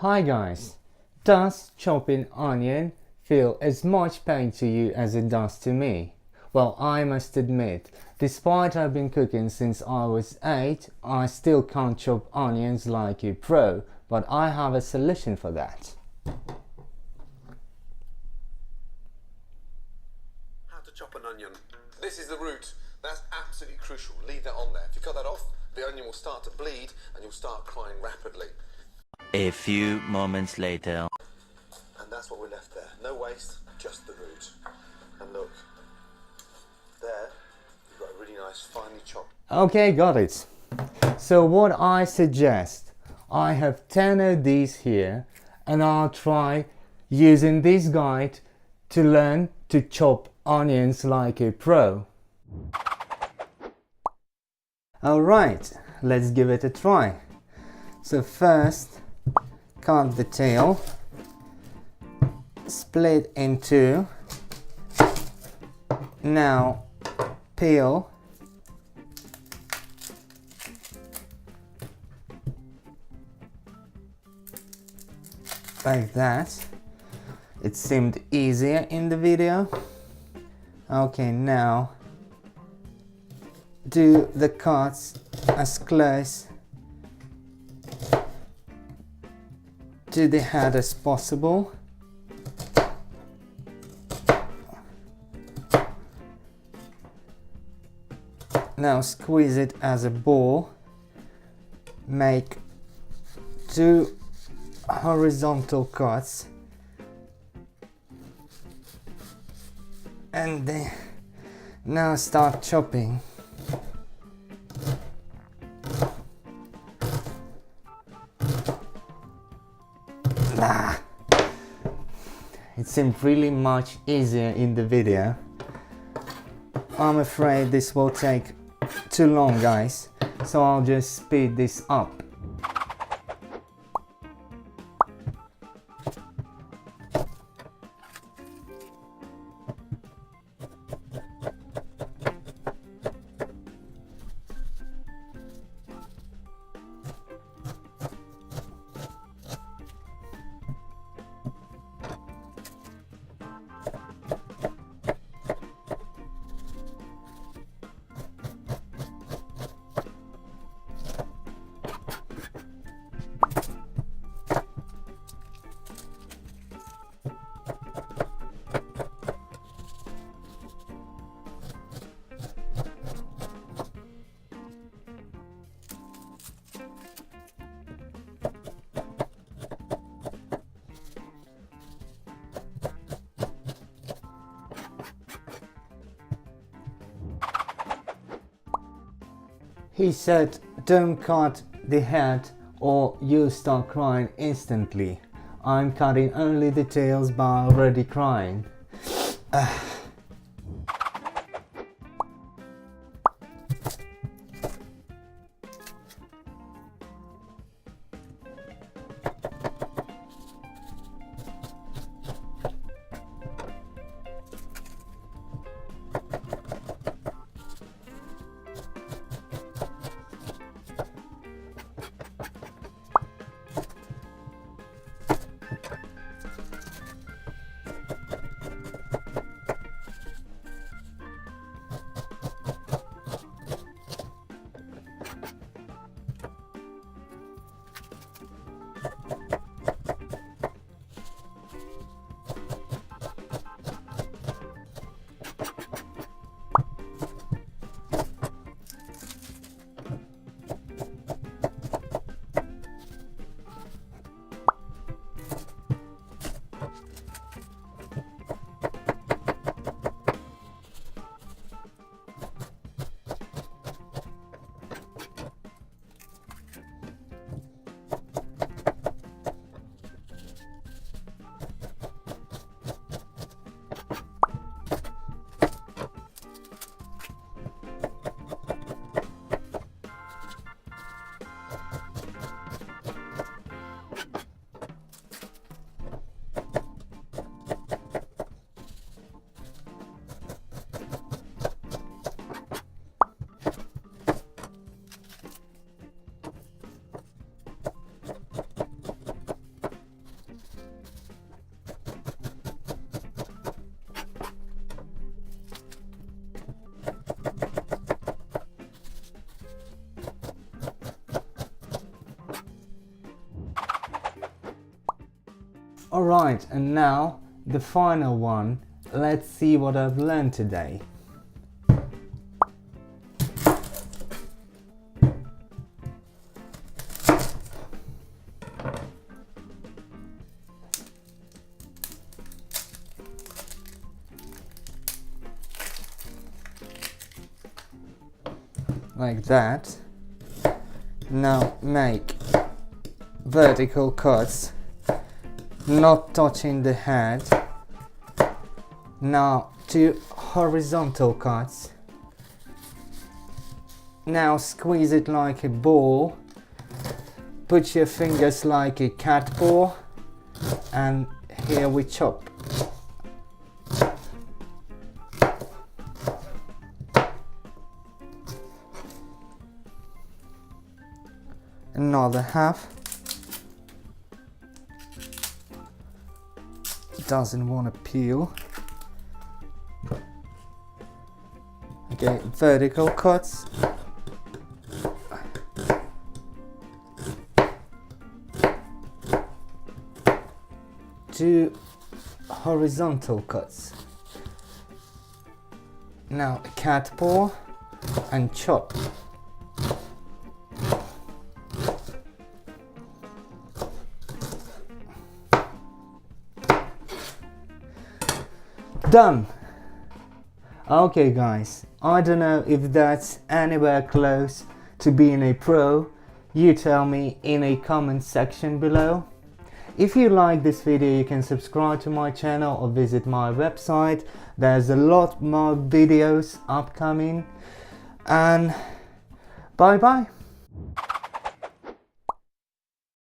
Hi guys, does chopping onion feel as much pain to you as it does to me? Well, I must admit, despite I've been cooking since I was 8, I still can't chop onions like a pro, but I have a solution for that. How to chop an onion. This is the root. That's absolutely crucial. Leave that on there. If you cut that off, the onion will start to bleed and you'll start crying rapidly. A few moments later. And that's what we're left there. No waste, just the root. And look, there, you've got a really nice finely chopped. Okay, got it. So what I suggest, I have 10 of these here and I'll try using this guide to learn to chop onions like a pro. Alright, let's give it a try. So first, cut the tail, split in two, now peel, like that. It seemed easier in the video. Okay, now do the cuts as close to the head as possible. Now squeeze it as a ball. Make 2 horizontal cuts and then now start chopping. It seemed really much easier in the video. I'm afraid this will take too long, guys, so I'll just speed this up. He said, don't cut the head or you'll start crying instantly. I'm cutting only the tails by already crying. Alright, and now the final one. Let's see what I've learned today. Like that. Now make vertical cuts, not touching the head. Now 2 horizontal cuts. Now squeeze it like a ball. Put your fingers like a cat paw, and here we chop. Another half. Doesn't want to peel. Okay, vertical cuts. Two horizontal cuts. Now a cat paw and chop. Done. Okay guys, I don't know if that's anywhere close to being a pro. You tell me in a comment section below. If you like this video, you can subscribe to my channel or visit my website. There's a lot more videos upcoming, and bye bye.